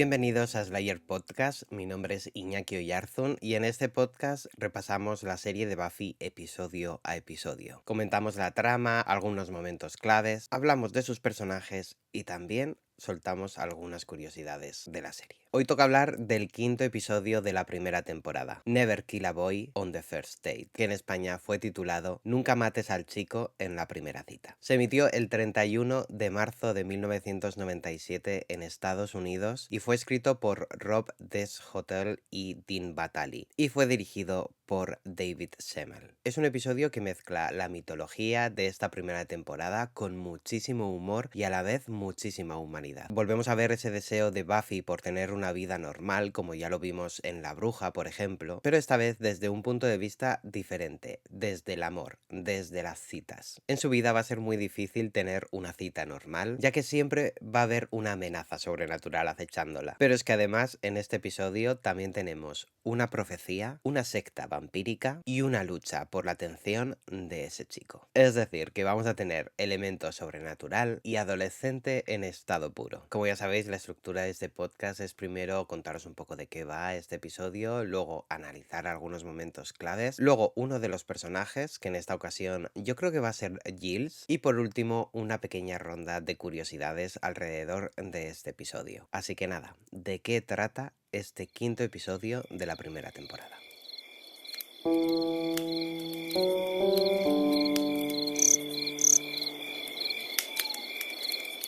Bienvenidos a Slayer Podcast, mi nombre es Iñaki Oyarzún y en este podcast repasamos la serie de Buffy episodio a episodio. Comentamos la trama, algunos momentos claves, hablamos de sus personajes y también soltamos algunas curiosidades de la serie. Hoy toca hablar del quinto episodio de la primera temporada, Never Kill a Boy on the First Date, que en España fue titulado Nunca mates al chico en la primera cita. Se emitió el 31 de marzo de 1997 en Estados Unidos y fue escrito por Rob Deshotel y Dean Batali y fue dirigido por David Semel. Es un episodio que mezcla la mitología de esta primera temporada con muchísimo humor y a la vez muchísima humanidad. Volvemos a ver ese deseo de Buffy por tener una vida normal, como ya lo vimos en La Bruja, por ejemplo, pero esta vez desde un punto de vista diferente, desde el amor, desde las citas. En su vida va a ser muy difícil tener una cita normal, ya que siempre va a haber una amenaza sobrenatural acechándola. Pero es que además en este episodio también tenemos una profecía, una secta vampírica y una lucha por la atención de ese chico. Es decir, que vamos a tener elemento sobrenatural y adolescente en estado puro. Como ya sabéis, la estructura de este podcast es primero contaros un poco de qué va este episodio, luego analizar algunos momentos claves, luego uno de los personajes, que en esta ocasión yo creo que va a ser Giles, y por último una pequeña ronda de curiosidades alrededor de este episodio. Así que nada, ¿de qué trata este quinto episodio de la primera temporada?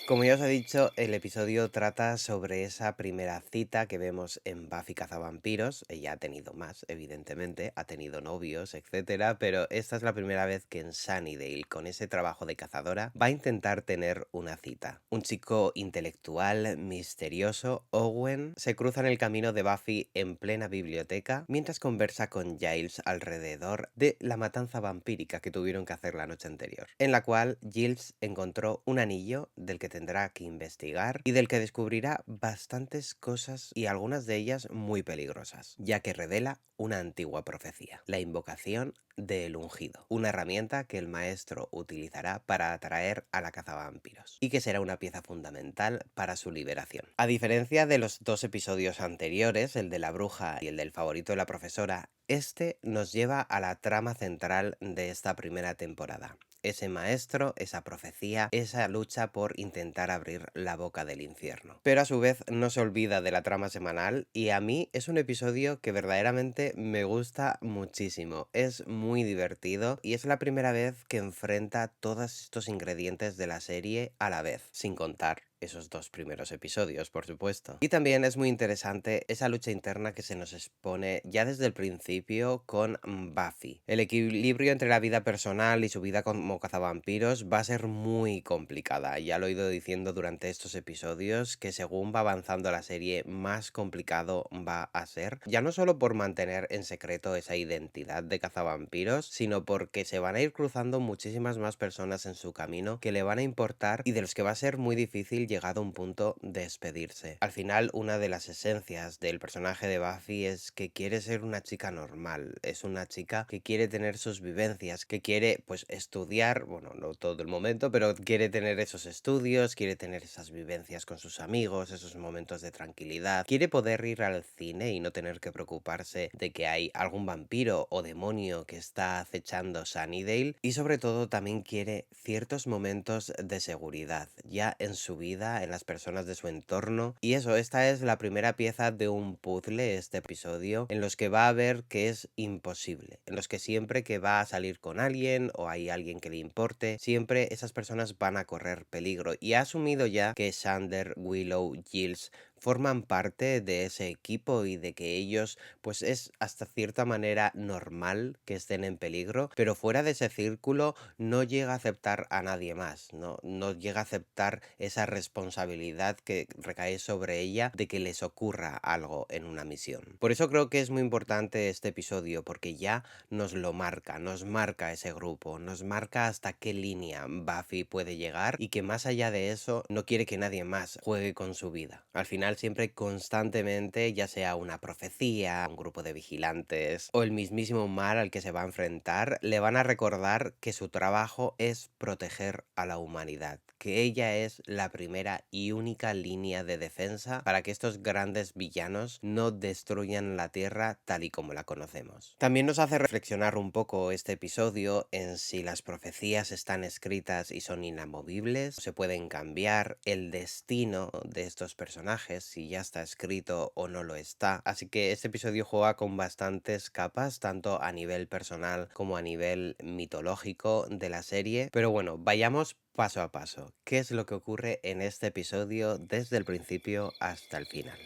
Como ya os he dicho, el episodio trata sobre esa primera cita que vemos en Buffy Cazavampiros. Ella ha tenido más, evidentemente, ha tenido novios, etcétera, pero esta es la primera vez que en Sunnydale, con ese trabajo de cazadora, va a intentar tener una cita. Un chico intelectual, misterioso, Owen, se cruza en el camino de Buffy en plena biblioteca mientras conversa con Giles alrededor de la matanza vampírica que tuvieron que hacer la noche anterior, en la cual Giles encontró un anillo del que tendrá que investigar y del que descubrirá bastantes cosas y algunas de ellas muy peligrosas, ya que revela una antigua profecía, la invocación del ungido, una herramienta que el maestro utilizará para atraer a la cazavampiros y que será una pieza fundamental para su liberación. A diferencia de los dos episodios anteriores, el de la bruja y el del favorito de la profesora, este nos lleva a la trama central de esta primera temporada. Ese maestro, esa profecía, esa lucha por intentar abrir la boca del infierno. Pero a su vez no se olvida de la trama semanal y a mí es un episodio que verdaderamente me gusta muchísimo. Es muy divertido y es la primera vez que enfrenta todos estos ingredientes de la serie a la vez, sin contar esos dos primeros episodios, por supuesto. Y también es muy interesante esa lucha interna que se nos expone ya desde el principio con Buffy. El equilibrio entre la vida personal y su vida como cazavampiros va a ser muy complicada. Ya lo he ido diciendo durante estos episodios que según va avanzando la serie, más complicado va a ser. Ya no solo por mantener en secreto esa identidad de cazavampiros, sino porque se van a ir cruzando muchísimas más personas en su camino que le van a importar y de los que va a ser muy difícil llegado a un punto de despedirse. Al final, una de las esencias del personaje de Buffy es que quiere ser una chica normal, es una chica que quiere tener sus vivencias, que quiere pues estudiar, bueno, no todo el momento, pero quiere tener esos estudios, quiere tener esas vivencias con sus amigos, esos momentos de tranquilidad, quiere poder ir al cine y no tener que preocuparse de que hay algún vampiro o demonio que está acechando Sunnydale, y sobre todo también quiere ciertos momentos de seguridad ya en su vida, en las personas de su entorno. Y eso, esta es la primera pieza de un puzzle, este episodio, en los que va a ver que es imposible, en los que siempre que va a salir con alguien o hay alguien que le importe, siempre esas personas van a correr peligro. Y ha asumido ya que Xander, Willow, Giles forman parte de ese equipo y de que ellos pues es hasta cierta manera normal que estén en peligro, pero fuera de ese círculo no llega a aceptar a nadie más, no llega a aceptar esa responsabilidad que recae sobre ella de que les ocurra algo en una misión. Por eso creo que es muy importante este episodio, porque ya nos lo marca, nos marca ese grupo, nos marca hasta qué línea Buffy puede llegar y que más allá de eso no quiere que nadie más juegue con su vida. Al final final siempre constantemente, ya sea una profecía, un grupo de vigilantes o el mismísimo mar al que se va a enfrentar, le van a recordar que su trabajo es proteger a la humanidad, que ella es la primera y única línea de defensa para que estos grandes villanos no destruyan la Tierra tal y como la conocemos. También nos hace reflexionar un poco este episodio en si las profecías están escritas y son inamovibles, se pueden cambiar, el destino de estos personajes, si ya está escrito o no lo está. Así que este episodio juega con bastantes capas, tanto a nivel personal como a nivel mitológico de la serie. Pero bueno, vayamos paso a paso. ¿Qué es lo que ocurre en este episodio desde el principio hasta el final?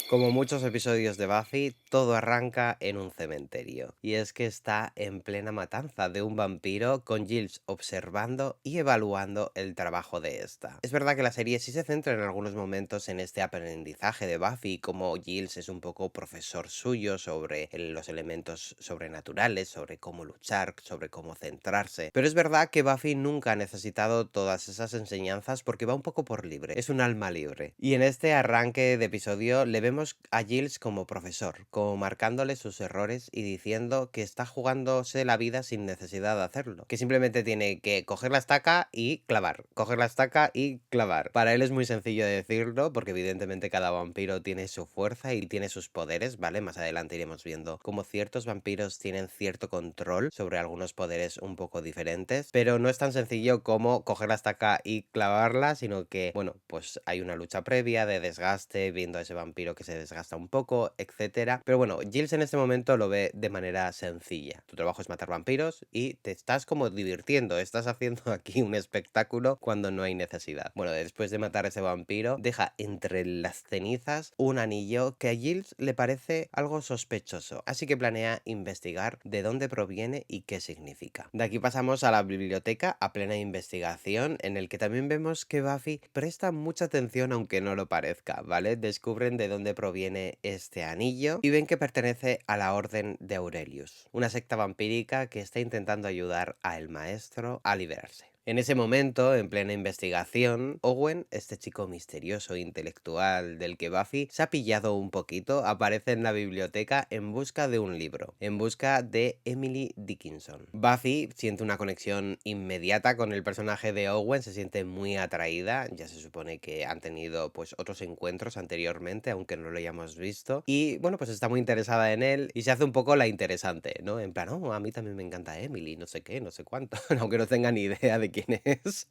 Como muchos episodios de Buffy, todo arranca en un cementerio. Y es que está en plena matanza de un vampiro con Giles observando y evaluando el trabajo de esta. Es verdad que la serie sí se centra en algunos momentos en este aprendizaje de Buffy, como Giles es un poco profesor suyo sobre los elementos sobrenaturales, sobre cómo luchar, sobre cómo centrarse. Pero es verdad que Buffy nunca ha necesitado todas esas enseñanzas porque va un poco por libre. Es un alma libre. Y en este arranque de episodio le vemos a Giles como profesor, como marcándole sus errores y diciendo que está jugándose la vida sin necesidad de hacerlo, que simplemente tiene que coger la estaca y clavar, coger la estaca y clavar. Para él es muy sencillo de decirlo porque evidentemente cada vampiro tiene su fuerza y tiene sus poderes, ¿vale? Más adelante iremos viendo cómo ciertos vampiros tienen cierto control sobre algunos poderes un poco diferentes, pero no es tan sencillo como coger la estaca y clavarla, sino que, bueno, pues hay una lucha previa de desgaste, viendo a ese vampiro que se desgasta un poco, etcétera. Pero bueno, Giles en este momento lo ve de manera sencilla. Tu trabajo es matar vampiros y te estás como divirtiendo, estás haciendo aquí un espectáculo cuando no hay necesidad. Bueno, después de matar a ese vampiro, deja entre las cenizas un anillo que a Giles le parece algo sospechoso, así que planea investigar de dónde proviene y qué significa. De aquí pasamos a la biblioteca a plena investigación, en el que también vemos que Buffy presta mucha atención aunque no lo parezca, ¿vale? Descubren de dónde proviene este anillo y ven que pertenece a la Orden de Aurelius, una secta vampírica que está intentando ayudar al maestro a liberarse. En ese momento, en plena investigación, Owen, este chico misterioso e intelectual del que Buffy se ha pillado un poquito, aparece en la biblioteca en busca de un libro, en busca de Emily Dickinson. Buffy siente una conexión inmediata con el personaje de Owen, se siente muy atraída, ya se supone que han tenido pues otros encuentros anteriormente, aunque no lo hayamos visto, y bueno, pues está muy interesada en él y se hace un poco la interesante, ¿no? En plan, oh, a mí también me encanta Emily, no sé qué, no sé cuánto, aunque no tenga ni idea de quién es.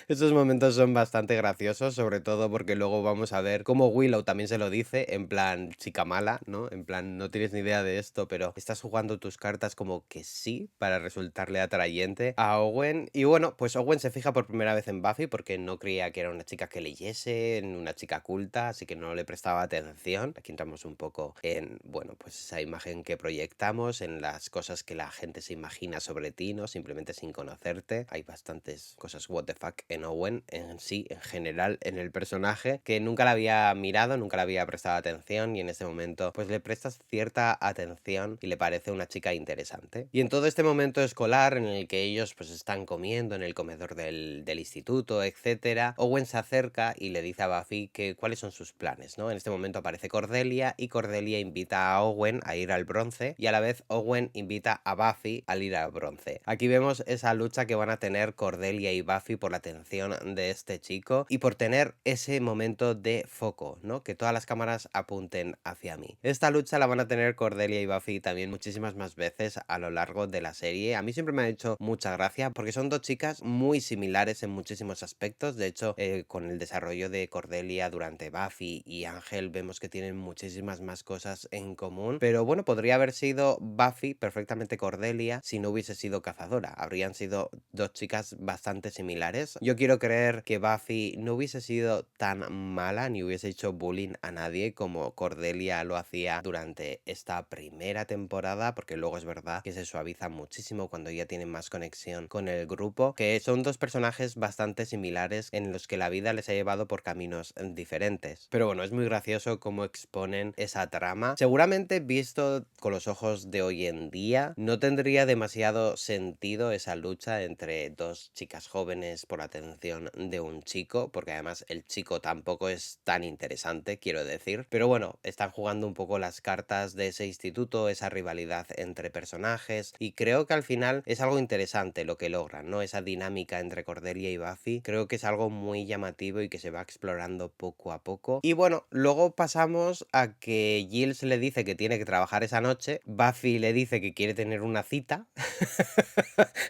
Estos momentos son bastante graciosos, sobre todo porque luego vamos a ver cómo Willow también se lo dice, en plan chica mala, ¿no? En plan, no tienes ni idea de esto, pero estás jugando tus cartas como que sí, para resultarle atrayente a Owen. Y bueno, pues Owen se fija por primera vez en Buffy porque no creía que era una chica que leyese, una chica culta, así que no le prestaba atención. Aquí entramos un poco en, bueno, pues esa imagen que proyectamos, en las cosas que la gente se imagina sobre ti, ¿no? Simplemente sin conocerte. Hay bastantes cosas what the fuck en Owen, en sí, en general, en el personaje, que nunca la había mirado, nunca la había prestado atención y en ese momento pues le prestas cierta atención y le parece una chica interesante. Y en todo este momento escolar en el que ellos pues están comiendo en el comedor del instituto, etcétera, Owen se acerca y le dice a Buffy que cuáles son sus planes, ¿no? En este momento aparece Cordelia y Cordelia invita a Owen a ir al bronce y a la vez Owen invita a Buffy al ir al bronce. Aquí vemos esa lucha que van a tener Cordelia y Buffy por la atención de este chico y por tener ese momento de foco, ¿no? Que todas las cámaras apunten hacia mí. Esta lucha la van a tener Cordelia y Buffy también muchísimas más veces a lo largo de la serie. A mí siempre me ha hecho mucha gracia porque son dos chicas muy similares en muchísimos aspectos. De hecho, con el desarrollo de Cordelia durante Buffy y Ángel vemos que tienen muchísimas más cosas en común. Pero bueno, podría haber sido Buffy perfectamente Cordelia si no hubiese sido cazadora. Habrían sido dos chicas bastante similares. Yo quiero creer que Buffy no hubiese sido tan mala ni hubiese hecho bullying a nadie como Cordelia lo hacía durante esta primera temporada, porque luego es verdad que se suaviza muchísimo cuando ya tienen más conexión con el grupo, que son dos personajes bastante similares en los que la vida les ha llevado por caminos diferentes. Pero bueno, es muy gracioso cómo exponen esa trama. Seguramente visto con los ojos de hoy en día, no tendría demasiado sentido esa lucha entre dos chicas jóvenes por la atención de un chico, porque además el chico tampoco es tan interesante, quiero decir. Pero bueno, están jugando un poco las cartas de ese instituto, esa rivalidad entre personajes, y creo que al final es algo interesante lo que logran, ¿no? Esa dinámica entre Cordelia y Buffy, creo que es algo muy llamativo y que se va explorando poco a poco. Y bueno, luego pasamos a que Giles le dice que tiene que trabajar esa noche, Buffy le dice que quiere tener una cita,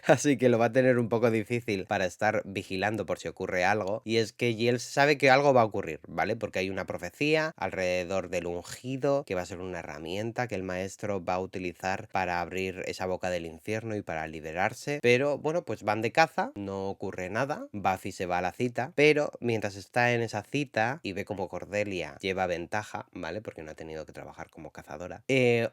así que lo va a tener un poco difícil para estar vigilando por si ocurre algo. Y es que Giles sabe que algo va a ocurrir, ¿vale? Porque hay una profecía alrededor del ungido, que va a ser una herramienta que el maestro va a utilizar para abrir esa boca del infierno y para liberarse. Pero bueno, pues van de caza, no ocurre nada, Buffy se va a la cita, pero mientras está en esa cita y ve como Cordelia lleva ventaja, ¿vale? Porque no ha tenido que trabajar como cazadora,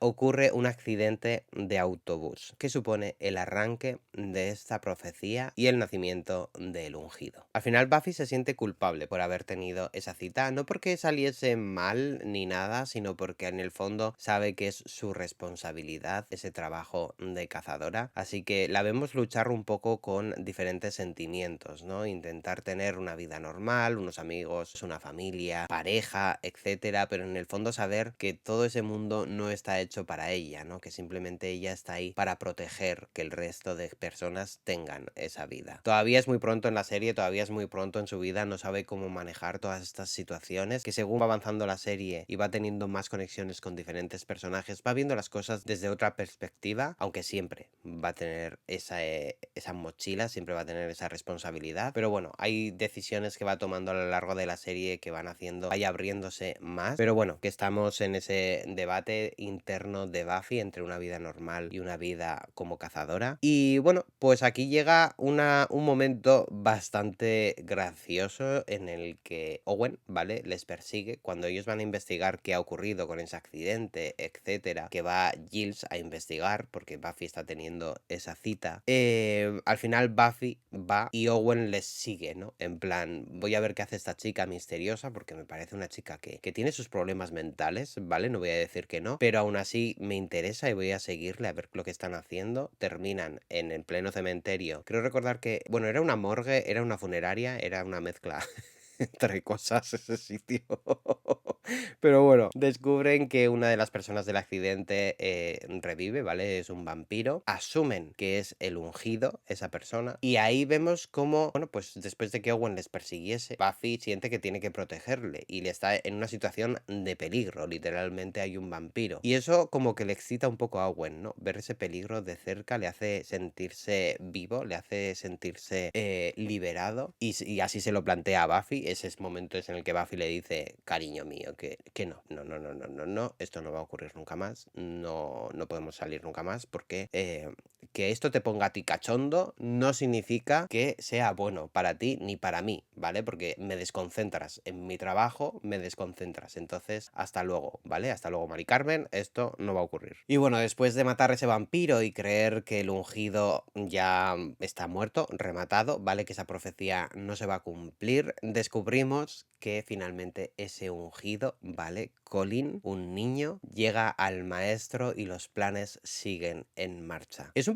ocurre un accidente de autobús que supone el arranque de esta profecía y el nacimiento del ungido. Al final Buffy se siente culpable por haber tenido esa cita, no porque saliese mal ni nada, sino porque en el fondo sabe que es su responsabilidad ese trabajo de cazadora, así que la vemos luchar un poco con diferentes sentimientos, ¿no? Intentar tener una vida normal, unos amigos, una familia, pareja, etcétera, pero en el fondo saber que todo ese mundo no está hecho para ella, ¿no? Que simplemente ella está ahí para proteger que el resto de personas tengan esa vida. Todavía es muy pronto en la serie, todavía es muy pronto en su vida, no sabe cómo manejar todas estas situaciones, que según va avanzando la serie y va teniendo más conexiones con diferentes personajes, va viendo las cosas desde otra perspectiva, aunque siempre va a tener esa mochila, siempre va a tener esa responsabilidad, pero bueno, hay decisiones que va tomando a lo largo de la serie que van haciendo, vaya abriéndose más, pero bueno, que estamos en ese debate interno de Buffy entre una vida normal y una vida como cazadora. Y bueno, pues aquí llega un momento bastante gracioso en el que Owen, ¿vale? Les persigue cuando ellos van a investigar qué ha ocurrido con ese accidente, etcétera, que va Giles a investigar porque Buffy está teniendo esa cita. Al final Buffy va y Owen les sigue, ¿no? En plan, voy a ver qué hace esta chica misteriosa porque me parece una chica que tiene sus problemas mentales, ¿vale? No voy a decir que no, pero aún así me interesa y voy a seguirle a ver lo que están haciendo. Terminan en el pleno cementerio. Creo recordar que, bueno, era una morgue, era una funeraria, era una mezcla entre cosas ese sitio. Pero bueno, descubren que una de las personas del accidente revive, ¿vale? Es un vampiro. Asumen que es el ungido, esa persona. Y ahí vemos cómo, bueno, pues después de que Owen les persiguiese, Buffy siente que tiene que protegerle y le está en una situación de peligro. Literalmente hay un vampiro. Y eso como que le excita un poco a Owen, ¿no? Ver ese peligro de cerca le hace sentirse vivo, le hace sentirse liberado. Y así se lo plantea a Buffy. Ese es momento en el que Buffy le dice, cariño mío, que no, esto no va a ocurrir nunca más, no podemos salir nunca más porque que esto te ponga a ti cachondo no significa que sea bueno para ti ni para mí, ¿vale? Porque me desconcentras en mi trabajo, me desconcentras, entonces hasta luego, ¿vale? Hasta luego, Mari Carmen, esto no va a ocurrir. Y bueno, después de matar a ese vampiro y creer que el ungido ya está muerto, rematado, ¿vale? Que esa profecía no se va a cumplir, descubrimos que finalmente ese ungido, ¿vale? Colin, un niño, llega al maestro y los planes siguen en marcha. Es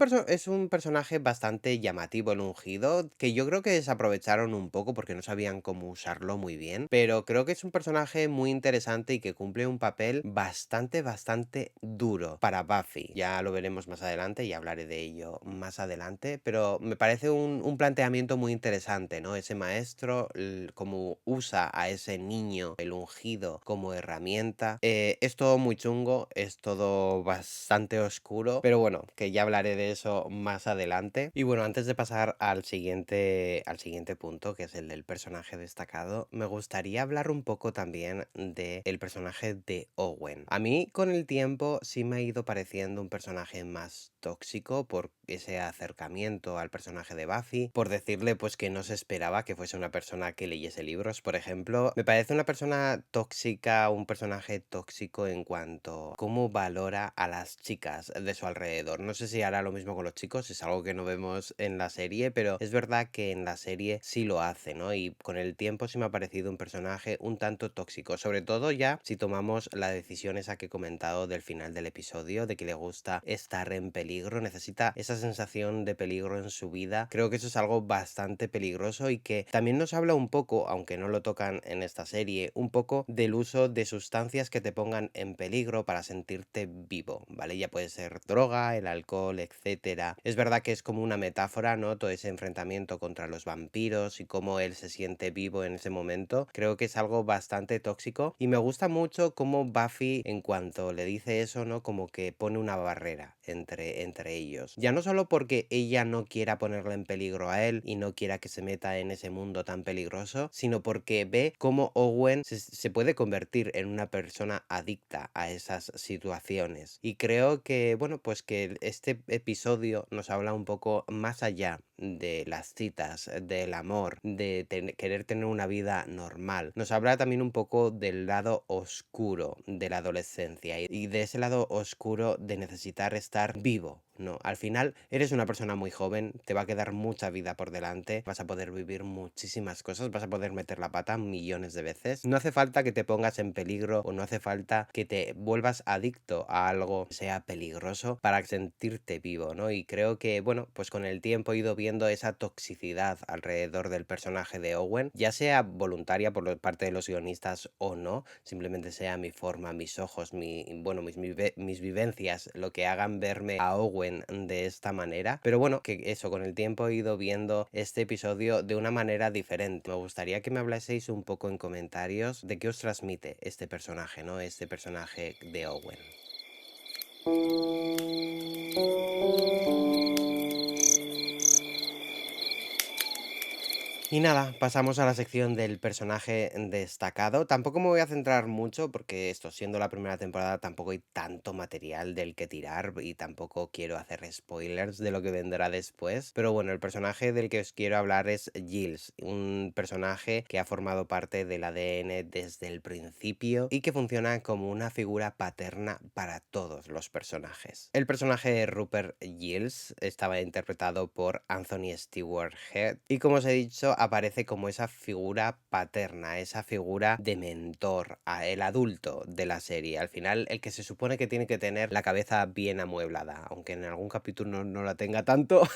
un personaje bastante llamativo, el ungido, que yo creo que desaprovecharon un poco porque no sabían cómo usarlo muy bien, pero creo que es un personaje muy interesante y que cumple un papel bastante duro para Buffy. Ya lo veremos más adelante y hablaré de ello más adelante, pero me parece un planteamiento muy interesante, ¿no? Ese maestro, cómo usa a ese niño, el ungido, como herramienta. Es todo muy chungo, es todo bastante oscuro, pero bueno, que ya hablaré de eso más adelante. Y bueno, antes de pasar al siguiente punto, que es el del personaje destacado, me gustaría hablar un poco también del personaje de Owen. A mí con el tiempo sí me ha ido pareciendo un personaje más tóxico ese acercamiento al personaje de Buffy, por decirle pues que no se esperaba que fuese una persona que leyese libros, por ejemplo. Me parece una persona tóxica, un personaje tóxico en cuanto a cómo valora a las chicas de su alrededor. No sé si hará lo mismo con los chicos, es algo que no vemos en la serie, pero es verdad que en la serie sí lo hace, ¿no? Y con el tiempo sí me ha parecido un personaje un tanto tóxico, sobre todo ya si tomamos la decisión esa que he comentado del final del episodio, de que le gusta estar en peligro, necesita esa sensación de peligro en su vida. Creo que eso es algo bastante peligroso y que también nos habla un poco, aunque no lo tocan en esta serie, un poco del uso de sustancias que te pongan en peligro para sentirte vivo, ¿vale? Ya puede ser droga, el alcohol, etcétera. Es verdad que es como una metáfora, ¿no? Todo ese enfrentamiento contra los vampiros y cómo él se siente vivo en ese momento. Creo que es algo bastante tóxico y me gusta mucho cómo Buffy, en cuanto le dice eso, ¿no? Como que pone una barrera entre ellos. Ya no solo porque ella no quiera ponerle en peligro a él y no quiera que se meta en ese mundo tan peligroso, sino porque ve cómo Owen se puede convertir en una persona adicta a esas situaciones. Y creo que, bueno, pues que este episodio nos habla un poco más allá de las citas, del amor, de querer tener una vida normal. Nos habla también un poco del lado oscuro de la adolescencia y de ese lado oscuro de necesitar estar vivo. No, al final eres una persona muy joven, te va a quedar mucha vida por delante, vas a poder vivir muchísimas cosas, vas a poder meter la pata millones de veces. No hace falta que te pongas en peligro o no hace falta que te vuelvas adicto a algo que sea peligroso para sentirte vivo, ¿no? Y creo que, bueno, pues con el tiempo he ido viendo esa toxicidad alrededor del personaje de Owen, ya sea voluntaria por parte de los guionistas o no, simplemente sea mi forma, mis ojos, bueno, mis vivencias, lo que hagan verme a Owen de esta manera. Pero bueno, que eso, con el tiempo he ido viendo este episodio de una manera diferente. Me gustaría que me hablaseis un poco en comentarios de qué os transmite este personaje, ¿no? Este personaje de Owen. Y nada, pasamos a la sección del personaje destacado. Tampoco me voy a centrar mucho porque esto, siendo la primera temporada, tampoco hay tanto material del que tirar y tampoco quiero hacer spoilers de lo que vendrá después. Pero bueno, el personaje del que os quiero hablar es Giles, un personaje que ha formado parte del ADN desde el principio y que funciona como una figura paterna para todos los personajes. El personaje de Rupert Giles estaba interpretado por Anthony Stewart Head y, como os he dicho, aparece como esa figura paterna, esa figura de mentor, el adulto de la serie. Al final, el que se supone que tiene que tener la cabeza bien amueblada, aunque en algún capítulo no la tenga tanto,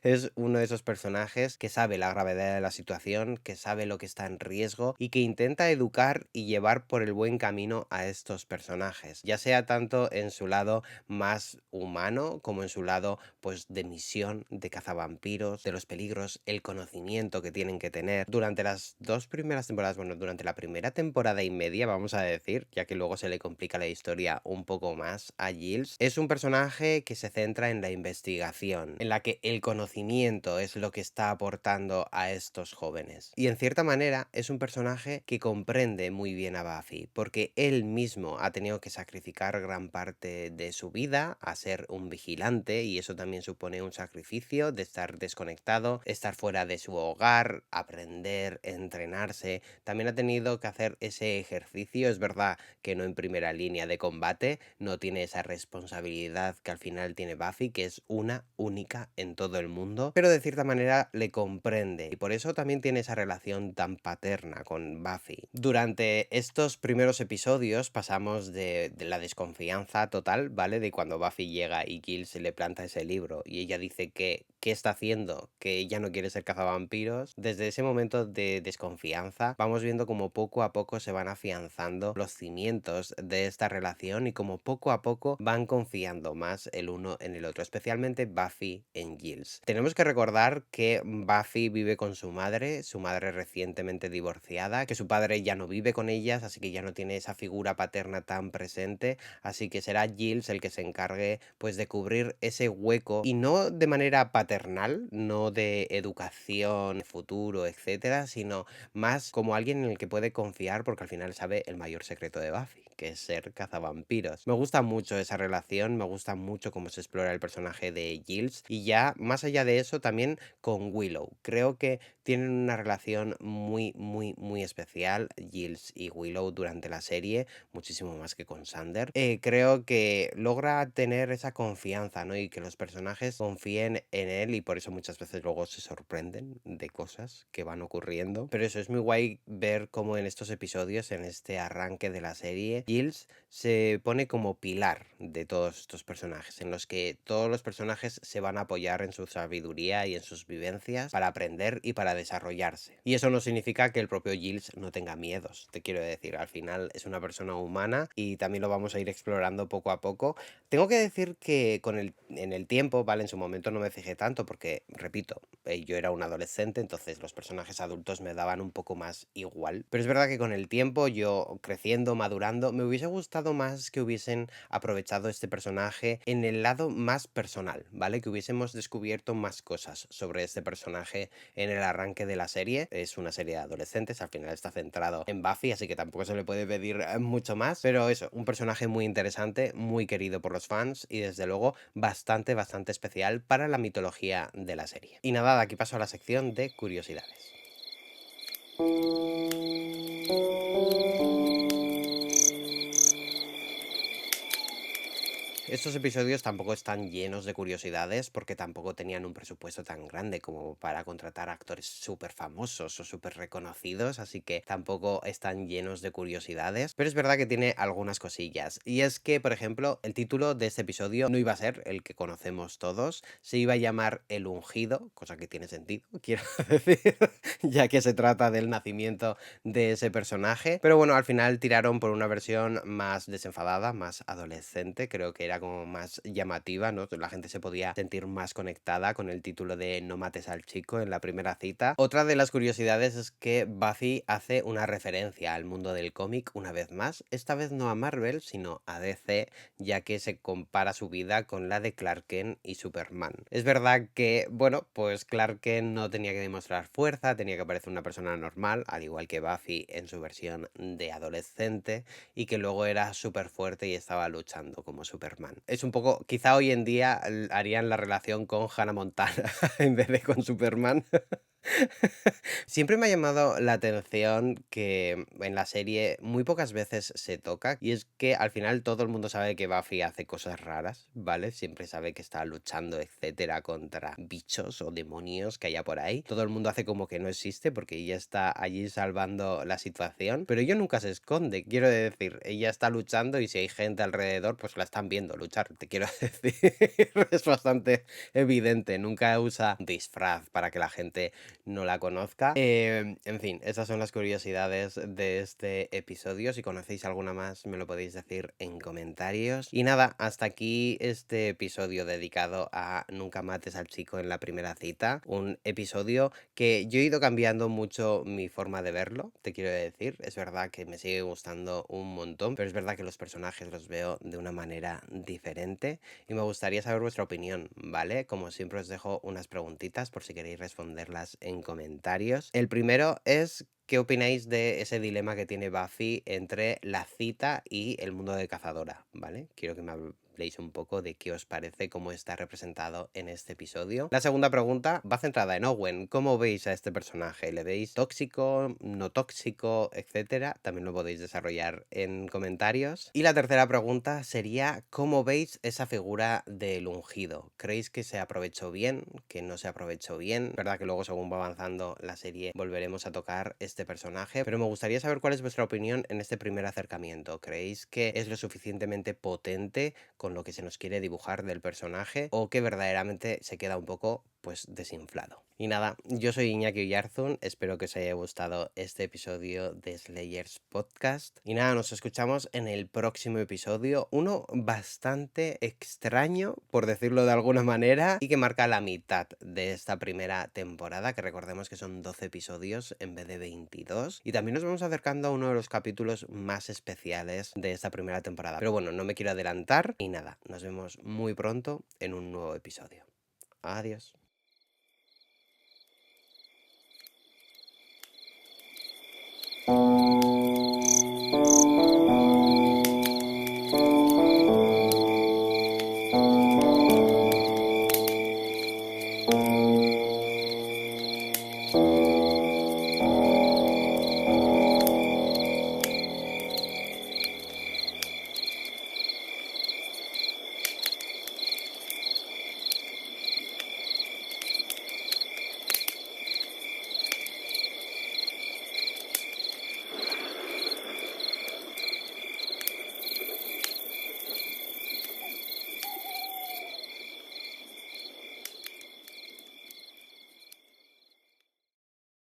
es uno de esos personajes que sabe la gravedad de la situación, que sabe lo que está en riesgo y que intenta educar y llevar por el buen camino a estos personajes, ya sea tanto en su lado más humano como en su lado pues de misión, de cazavampiros, de los peligros, el conocimiento que tienen que tener. Durante las dos primeras temporadas, bueno, durante la primera temporada y media, vamos a decir, ya que luego se le complica la historia un poco más a Giles, es un personaje que se centra en la investigación, en la que el conocimiento es lo que está aportando a estos jóvenes. Y en cierta manera es un personaje que comprende muy bien a Buffy, porque él mismo ha tenido que sacrificar gran parte de su vida a ser un vigilante, y eso también supone un sacrificio de estar desconectado, estar fuera de su hogar, aprender, entrenarse. También ha tenido que hacer ese ejercicio. Es verdad que no en primera línea de combate, no tiene esa responsabilidad que al final tiene Buffy, que es una única en todo el mundo, pero de cierta manera le comprende y por eso también tiene esa relación tan paterna con Buffy. Durante estos primeros episodios pasamos de la desconfianza total, ¿vale? De cuando Buffy llega y Giles se le planta ese libro y ella dice que ¿qué está haciendo? Que ella no quiere ser cazavampiros. Desde ese momento de desconfianza vamos viendo como poco a poco se van afianzando los cimientos de esta relación y como poco a poco van confiando más el uno en el otro, especialmente Buffy en Giles. Tenemos que recordar que Buffy vive con su madre recientemente divorciada, que su padre ya no vive con ellas, así que ya no tiene esa figura paterna tan presente, así que será Giles el que se encargue pues de cubrir ese hueco, y no de manera paterna paternal, no de educación, futuro, etcétera, sino más como alguien en el que puede confiar porque al final sabe el mayor secreto de Buffy, que es ser cazavampiros. Me gusta mucho esa relación, me gusta mucho cómo se explora el personaje de Giles y ya más allá de eso también con Willow. Creo que tienen una relación muy, muy, muy especial, Giles y Willow durante la serie, muchísimo más que con Xander. Creo que logra tener esa confianza, ¿no? Y que los personajes confíen en él y por eso muchas veces luego se sorprenden de cosas que van ocurriendo. Pero eso es muy guay ver cómo en estos episodios, en este arranque de la serie, Giles se pone como pilar de todos estos personajes, en los que todos los personajes se van a apoyar en su sabiduría y en sus vivencias para aprender y para desarrollarse. Y eso no significa que el propio Giles no tenga miedos, te quiero decir, al final es una persona humana y también lo vamos a ir explorando poco a poco. Tengo que decir que en el tiempo, ¿vale? En su momento no me fijé tanto porque, repito, yo era un adolescente, entonces los personajes adultos me daban un poco más igual. Pero es verdad que con el tiempo, yo creciendo, madurando, me hubiese gustado más que hubiesen aprovechado este personaje en el lado más personal, ¿vale? Que hubiésemos descubierto más cosas sobre este personaje en el arranque de la serie. Es una serie de adolescentes, al final está centrado en Buffy, así que tampoco se le puede pedir mucho más. Pero eso, un personaje muy interesante, muy querido por los fans y desde luego bastante, bastante especial para la mitología de la serie. Y nada, de aquí paso a la sección de curiosidades. Estos episodios tampoco están llenos de curiosidades porque tampoco tenían un presupuesto tan grande como para contratar actores súper famosos o súper reconocidos, así que tampoco están llenos de curiosidades, pero es verdad que tiene algunas cosillas. Y es que, por ejemplo, el título de este episodio no iba a ser el que conocemos todos, se iba a llamar El Ungido, cosa que tiene sentido, quiero decir, ya que se trata del nacimiento de ese personaje, pero bueno, al final tiraron por una versión más desenfadada, más adolescente, creo que era como más llamativa, ¿no? La gente se podía sentir más conectada con el título de No mates al chico en la primera cita. Otra de las curiosidades es que Buffy hace una referencia al mundo del cómic una vez más, esta vez no a Marvel, sino a DC, ya que se compara su vida con la de Clark Kent y Superman. Es verdad que, bueno, pues Clark Kent no tenía que demostrar fuerza, tenía que parecer una persona normal, al igual que Buffy en su versión de adolescente, y que luego era súper fuerte y estaba luchando como Superman. Es un poco, quizá hoy en día harían la relación con Hannah Montana en vez de con Superman. Siempre me ha llamado la atención que en la serie muy pocas veces se toca y es que al final todo el mundo sabe que Buffy hace cosas raras, ¿vale? Siempre sabe que está luchando, etcétera, contra bichos o demonios que haya por ahí. Todo el mundo hace como que no existe porque ella está allí salvando la situación, pero ella nunca se esconde, quiero decir, ella está luchando y si hay gente alrededor, pues la están viendo luchar, te quiero decir. Es bastante evidente, nunca usa disfraz para que la gente no la conozca. En fin, esas son las curiosidades de este episodio. Si conocéis alguna más, me lo podéis decir en comentarios. Y nada, hasta aquí este episodio dedicado a Nunca mates al chico en la primera cita. Un episodio que yo he ido cambiando mucho mi forma de verlo, te quiero decir. Es verdad que me sigue gustando un montón, pero es verdad que los personajes los veo de una manera diferente y me gustaría saber vuestra opinión, ¿vale? Como siempre os dejo unas preguntitas por si queréis responderlas en comentarios. El primero es: ¿qué opináis de ese dilema que tiene Buffy entre la cita y el mundo de cazadora? ¿Vale? Quiero que me habléis un poco de qué os parece, cómo está representado en este episodio. La segunda pregunta va centrada en Owen. ¿Cómo veis a este personaje? ¿Le veis tóxico, no tóxico, etcétera? También lo podéis desarrollar en comentarios. Y la tercera pregunta sería: ¿cómo veis esa figura del ungido? ¿Creéis que se aprovechó bien? ¿Que no se aprovechó bien? Verdad que luego, según va avanzando la serie, volveremos a tocar este personaje, pero me gustaría saber cuál es vuestra opinión en este primer acercamiento. ¿Creéis que es lo suficientemente potente con lo que se nos quiere dibujar del personaje o que verdaderamente se queda un poco pues desinflado? Y nada, yo soy Iñaki Oyarzún, espero que os haya gustado este episodio de Slayers Podcast. Y nada, nos escuchamos en el próximo episodio, uno bastante extraño, por decirlo de alguna manera, y que marca la mitad de esta primera temporada, que recordemos que son 12 episodios en vez de 22. Y también nos vamos acercando a uno de los capítulos más especiales de esta primera temporada. Pero bueno, no me quiero adelantar y nada, nos vemos muy pronto en un nuevo episodio. Adiós.